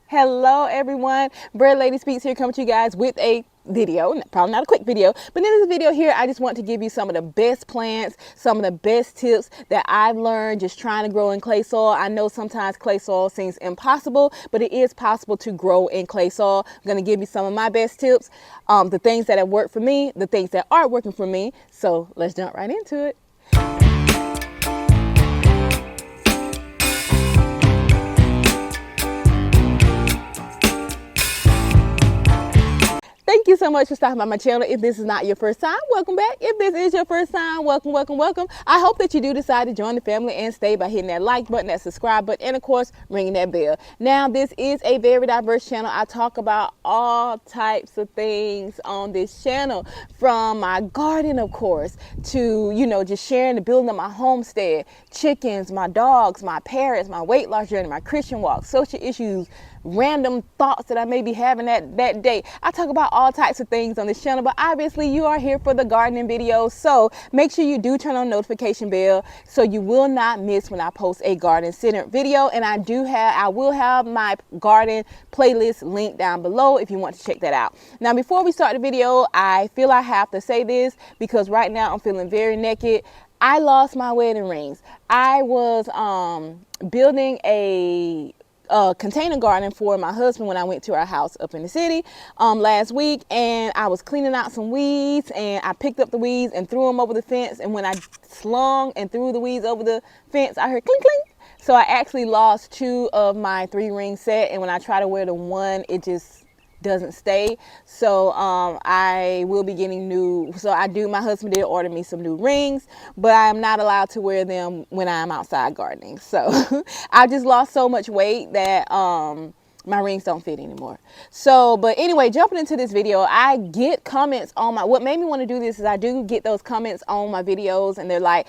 Hello everyone, Bread Lady Speaks here, coming to you guys with a video, probably not a quick video, but in this video here I just want to give you some of the best plants, some of the best tips that I've learned just trying to grow in clay soil. I know sometimes clay soil seems impossible, but it is possible to grow in clay soil. I'm going to give you some of my best tips, the things that have worked for me, the things that aren't working for me. So let's jump right into it. Thank you so much for stopping by my channel. If this is not your first time, welcome back. If this is your first time, welcome, welcome, welcome. I hope that you do decide to join the family and stay by hitting that like button, that subscribe button, and of course, ringing that bell. Now, this is a very diverse channel. I talk about all types of things on this channel, from my garden, of course, to, just sharing the building of my homestead, chickens, my dogs, my parrots, my weight loss journey, my Christian walk, social issues, random thoughts that I may be having that day. I talk about all types of things on this channel, but obviously you are here for the gardening videos, so make sure you do turn on notification bell so you will not miss when I post a garden centered video. And I will have my garden playlist linked down below if you want to check that out. Now, before we start the video, I feel I have to say this because right now I'm feeling very naked. I lost my wedding rings. I was building a container garden for my husband when I went to our house up in the city last week, and I was cleaning out some weeds, and I picked up the weeds and threw them over the fence, and when I slung and threw the weeds over the fence, I heard clink clink. So I actually lost 2 of my 3-ring set, and when I try to wear the one, it just doesn't stay. So I will be getting new. So my husband did order me some new rings, but I'm not allowed to wear them when I'm outside gardening. So I just lost so much weight that my rings don't fit anymore. So, but anyway, jumping into this video, I get comments on what made me want to do this is I do get those comments on my videos, and they're like,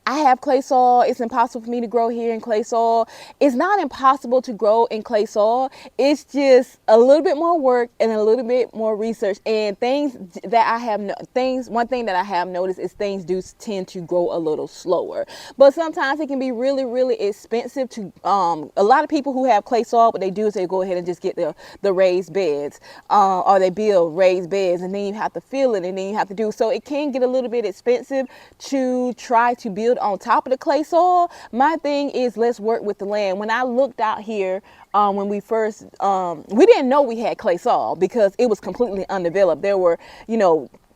I have clay soil. It's impossible for me to grow here in clay soil. It's not impossible to grow in clay soil. It's just a little bit more work and a little bit more research, and things that one thing that I have noticed is things do tend to grow a little slower. But sometimes it can be really, really expensive to, a lot of people who have clay soil, what they do is they go ahead and just get the raised beds, or they build raised beds, and then you have to fill it, and then you have to do, so it can get a little bit expensive to try to build on top of the clay soil. My thing is, let's work with the land. When I looked out here, when we first, we didn't know we had clay soil because it was completely undeveloped. There were,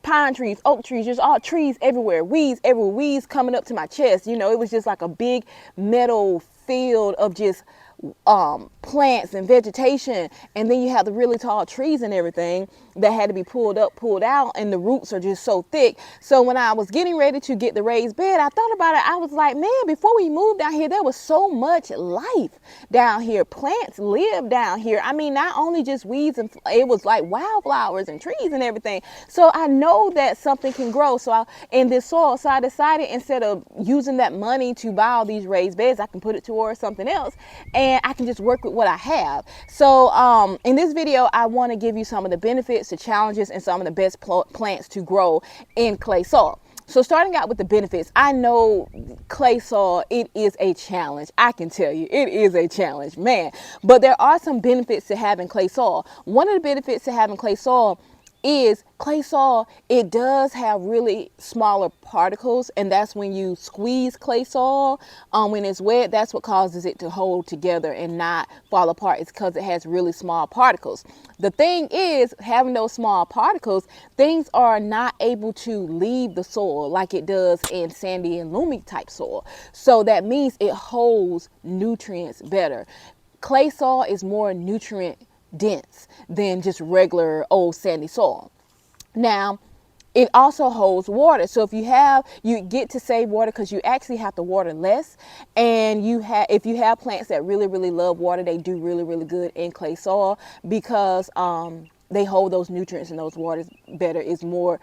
pine trees, oak trees, just all trees everywhere, weeds everywhere, weeds coming up to my chest. It was just like a big meadow field of just plants and vegetation, and then you have the really tall trees and everything that had to be pulled out, and the roots are just so thick. So when I was getting ready to get the raised bed, I thought about it. I was like, man, before we moved down here, there was so much life down here. Plants live down here. I mean, not only just weeds, and it was like wildflowers and trees and everything. So I know that something can grow in this soil. So I decided, instead of using that money to buy all these raised beds, I can put it towards something else, and I can just work with what I have. So in this video, I want to give you some of the benefits, the challenges, and some of the best plants to grow in clay soil. So starting out with the benefits, I know clay soil, it is a challenge. I can tell you, it is a challenge, man. But there are some benefits to having clay soil. One of the benefits to having clay soil is clay soil, it does have really smaller particles, and that's when you squeeze clay soil when it's wet, that's what causes it to hold together and not fall apart. It's because it has really small particles. The thing is, having those small particles, things are not able to leave the soil like it does in sandy and loamy type soil. So that means it holds nutrients better. Clay soil is more nutrient dense than just regular old sandy soil. Now, it also holds water. So you get to save water because you actually have to water less. And if you have plants that really, really love water, they do really, really good in clay soil because they hold those nutrients in those waters better. It's more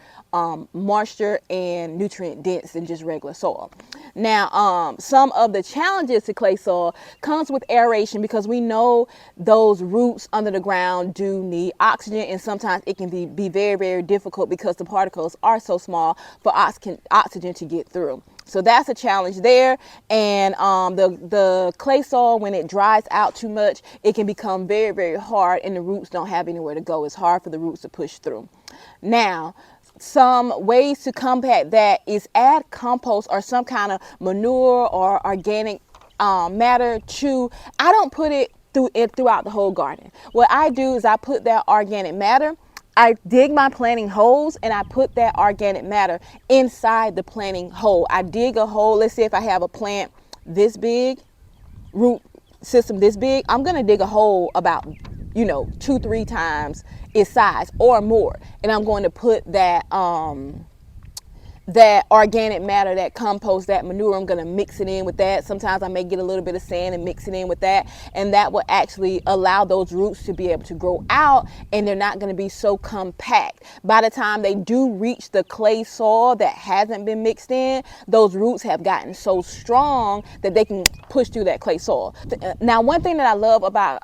moisture and nutrient dense than just regular soil. Now, some of the challenges to clay soil comes with aeration, because we know those roots under the ground do need oxygen, and sometimes it can be very, very difficult because the particles are so small for oxygen to get through. So that's a challenge there. And the clay soil, when it dries out too much, it can become very, very hard, and the roots don't have anywhere to go. It's hard for the roots to push through. Now, some ways to combat that is add compost or some kind of manure or organic matter to, I don't put it throughout the whole garden. What I do is I put that organic matter, I dig my planting holes and I put that organic matter inside the planting hole. I dig a hole. Let's say if I have a plant this big, root system this big, I'm going to dig a hole about, 2-3 times its size or more. And I'm going to put that organic matter, that compost, that manure, I'm going to mix it in with that. Sometimes I may get a little bit of sand and mix it in with that. And that will actually allow those roots to be able to grow out, and they're not going to be so compact. By the time they do reach the clay soil that hasn't been mixed in, those roots have gotten so strong that they can push through that clay soil. Now, one thing that I love about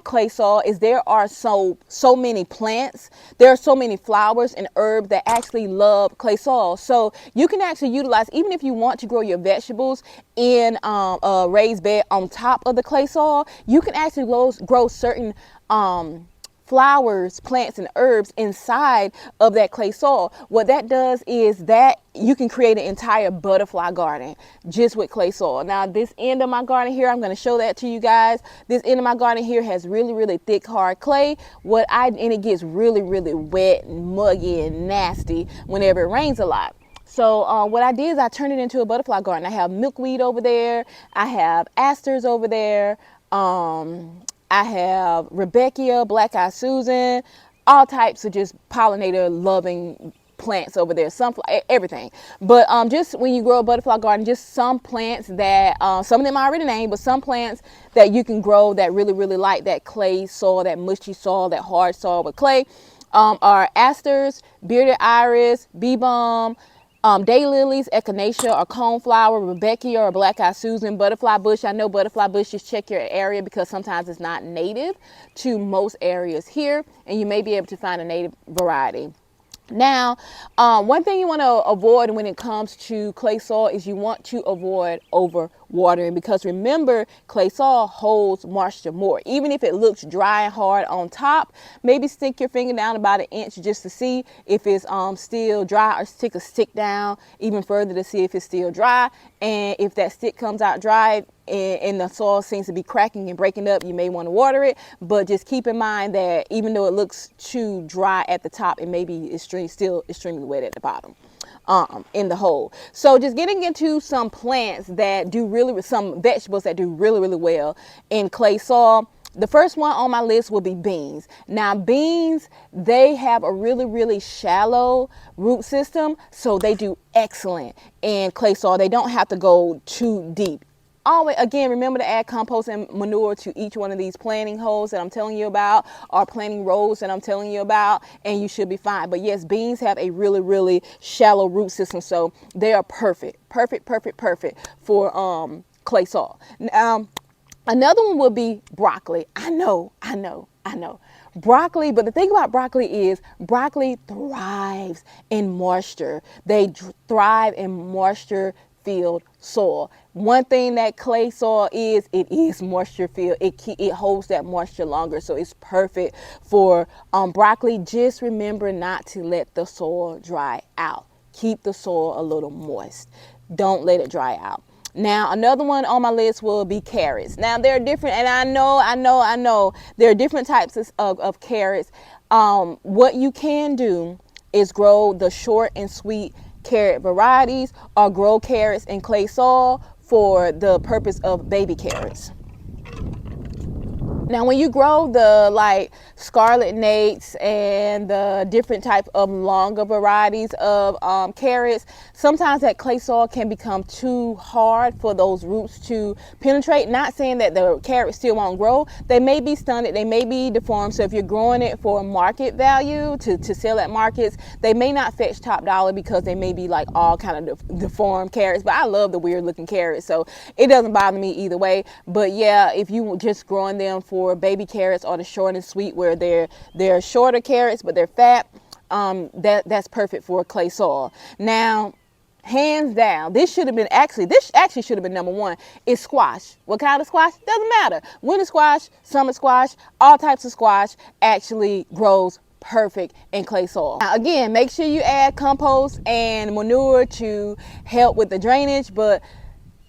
clay soil is there are so many plants, there are so many flowers and herbs that actually love clay soil. So you can actually utilize, even if you want to grow your vegetables in a raised bed on top of the clay soil, you can actually grow certain flowers, plants, and herbs inside of that clay soil. What that does is that you can create an entire butterfly garden just with clay soil. Now, this end of my garden here, I'm going to show that to you guys. This end of my garden here has really, really thick, hard clay. And it gets really, really wet and muggy and nasty whenever it rains a lot. So what I did is I turned it into a butterfly garden. I have milkweed over there. I have asters over there. I have Rudbeckia, Black-Eyed Susan, all types of just pollinator-loving plants over there, everything. But just when you grow a butterfly garden, just some plants that, some of them I already named, but some plants that you can grow that really, really like that clay soil, that mushy soil, that hard soil with clay, are asters, bearded iris, bee balm, daylilies, echinacea or coneflower, Rudbeckia or Black-Eyed Susan, butterfly bush. I know butterfly bushes, check your area because sometimes it's not native to most areas here, and you may be able to find a native variety. Now, one thing you want to avoid when it comes to clay soil is you want to avoid over watering, because remember, clay soil holds moisture more. Even if it looks dry and hard on top, maybe stick your finger down about 1 inch just to see if it's still dry, or stick a stick down even further to see if it's still dry. And if that stick comes out dry and the soil seems to be cracking and breaking up, you may want to water it. But just keep in mind that even though it looks too dry at the top, it may be still extremely wet at the bottom. In the hole. So just getting into some plants that do some vegetables that do really, really well in clay soil. The first one on my list will be beans. Now, beans, they have a really, really shallow root system, so they do excellent in clay soil. They don't have to go too deep. Always, again, remember to add compost and manure to each one of these planting holes that I'm telling you about, or planting rows that I'm telling you about, and you should be fine. But yes, beans have a really, really shallow root system, so they are perfect for clay soil. Now, another one would be broccoli. I know. Broccoli, but the thing about broccoli is broccoli thrives in moisture. They thrive in moisture-filled soil. One thing that clay soil is, it is moisture filled. It holds that moisture longer, so it's perfect for broccoli. Just remember not to let the soil dry out. Keep the soil a little moist. Don't let it dry out. Now, another one on my list will be carrots. Now, there are different, and I know there are different types of carrots. What you can do is grow the short and sweet carrot varieties, or grow carrots in clay soil for the purpose of baby carrots. Now, when you grow the scarlet nates and the different type of longer varieties of carrots, sometimes that clay soil can become too hard for those roots to penetrate. Not saying that the carrots still won't grow. They may be stunted, they may be deformed. So if you're growing it for market value to sell at markets, they may not fetch top dollar because they may be all kind of deformed carrots. But I love the weird looking carrots, so it doesn't bother me either way. But yeah, if you just growing them for baby carrots, or the short and sweet where they're shorter carrots but they're fat, that's perfect for clay soil. Now, hands down, this actually should have been number one, is squash. What kind of squash? Doesn't matter. Winter squash, summer squash, all types of squash actually grows perfect in clay soil. Now, again, make sure you add compost and manure to help with the drainage, but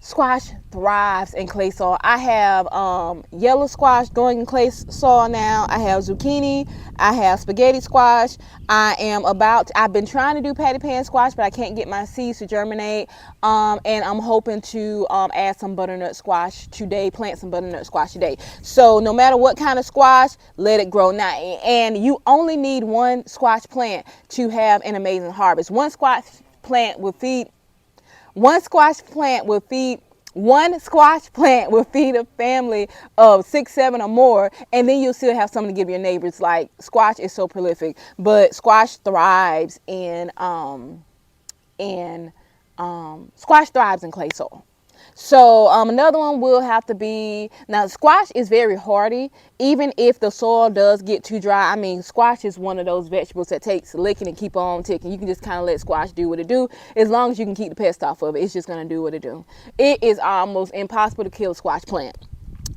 squash thrives in clay soil. I have yellow squash growing in clay soil now. I have zucchini. I have spaghetti squash. I've been trying to do patty pan squash, but I can't get my seeds to germinate. And I'm hoping to add some butternut squash today, plant some butternut squash today. So no matter what kind of squash, let it grow. Now, and you only need one squash plant to have an amazing harvest. One squash plant will feed One squash plant will feed a family of 6, 7 or more, and then you'll still have something to give your neighbors. Like, squash is so prolific, but squash thrives in clay soil. So another one will have to be, now squash is very hardy, even if the soil does get too dry. I mean, squash is one of those vegetables that takes licking and keep on ticking. You can just kind of let squash do what it do. As long as you can keep the pest off of it, it's just going to do what it do. It is almost impossible to kill a squash plant.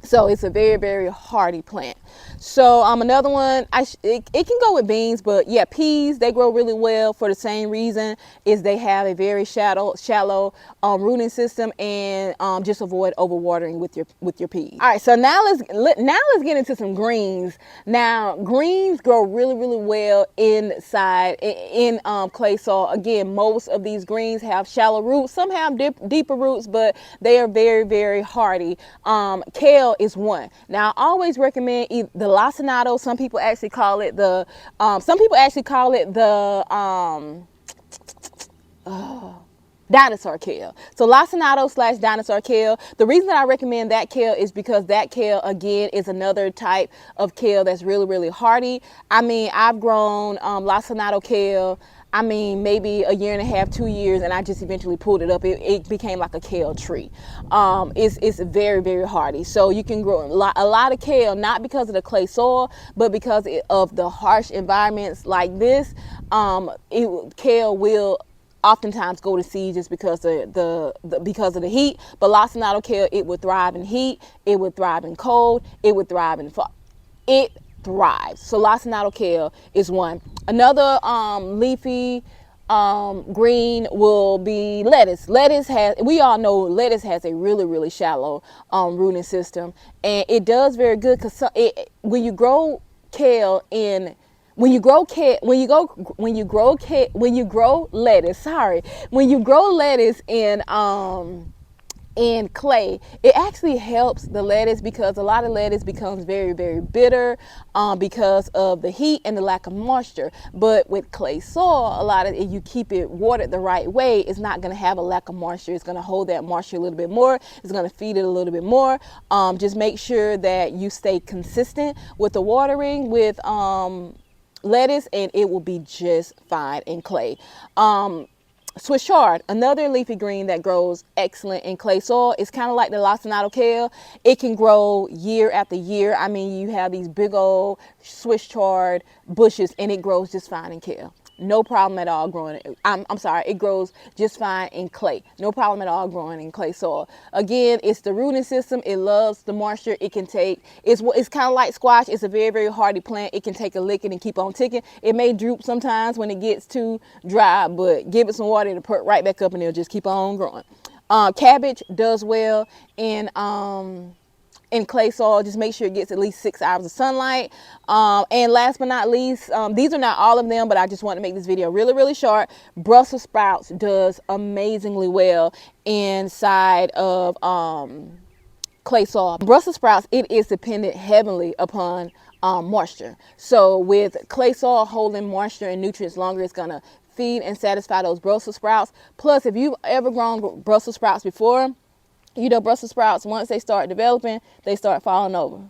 So it's a very, very hardy plant. So another one, it can go with beans, but yeah, peas, they grow really well for the same reason, is they have a very shallow rooting system, and just avoid overwatering with your peas. All right, so now let's get into some greens. Now, greens grow really, really well inside in clay soil. Again, most of these greens have shallow roots. Some have deeper roots, but they are very, very hardy. Kale is one. Now, I always recommend the lacinato. Some people actually call it the dinosaur kale. So lacinato / dinosaur kale. The reason that I recommend that kale is because that kale, again, is another type of kale that's really, really hardy. I mean, I've grown lacinato kale, I mean, maybe a year and a half, 2 years, and I just eventually pulled it up. It became like a kale tree. It's very, very hardy. So you can grow a lot of kale, not because of the clay soil, but because of the harsh environments like this. Kale will oftentimes go to seed just because of the heat. But lacinato kale, it would thrive in heat, it would thrive in cold, it would thrive in fall. It thrives. So lacinato kale is one. Another leafy green will be lettuce. We all know lettuce has a really, really shallow rooting system, and it does very good because when you grow lettuce in clay, it actually helps the lettuce, because a lot of lettuce becomes very, very bitter because of the heat and the lack of moisture. But with clay soil, if you keep it watered the right way, it's not going to have a lack of moisture. It's going to hold that moisture a little bit more. It's going to feed it a little bit more. Just make sure that you stay consistent with the watering with lettuce, and it will be just fine in clay. Swiss chard, another leafy green that grows excellent in clay soil. It's kind of like the lacinato kale. It can grow year after year. I mean, you have these big old Swiss chard bushes, and it grows just fine in kale. No problem at all growing it. It grows just fine in clay. No problem at all growing in clay soil. Again, it's the rooting system. It loves the moisture. It's kind of like squash. It's a very, very hardy plant. It can take a licking and keep on ticking. It may droop sometimes when it gets too dry, but give it some water, it'll perk right back up, and it'll just keep on growing. Cabbage does well in clay soil. Just make sure it gets at least 6 hours of sunlight. And last but not least, these are not all of them, but I just want to make this video really, really short. Brussels sprouts does amazingly well inside of clay soil. Brussels sprouts, it is dependent heavily upon moisture. So with clay soil holding moisture and nutrients longer, it's gonna feed and satisfy those Brussels sprouts. Plus, if you've ever grown Brussels sprouts before, you know, Brussels sprouts, once they start developing, they start falling over.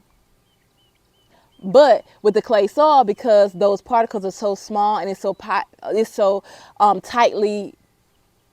But with the clay soil, because those particles are so small and it's so tightly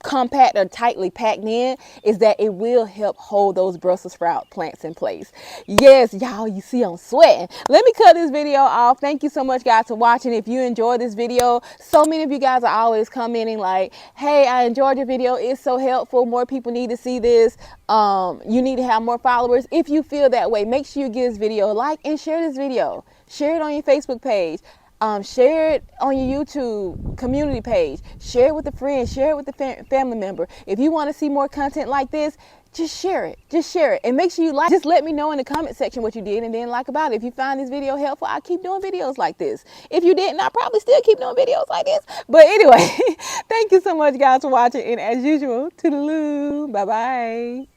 compact or tightly packed in is that it will help hold those Brussels sprout plants in place. Yes, y'all, you see I'm sweating. Let me cut this video off. Thank you so much, guys, for watching. If you enjoyed this video, so many of you guys are always commenting like, hey, I enjoyed your video. It's so helpful. More people need to see this. You need to have more followers. If you feel that way, make sure you give this video a like and share this video. Share it on your Facebook page. Share it on your YouTube community page. Share it with a friend. Share it with a family member. If you want to see more content like this, just share it. Just share it. And make sure you like. Just let me know in the comment section what you did and then like about it. If you find this video helpful, I'll keep doing videos like this. If you didn't, I'll probably still keep doing videos like this. But anyway, thank you so much, guys, for watching. And as usual, toodaloo. Bye-bye.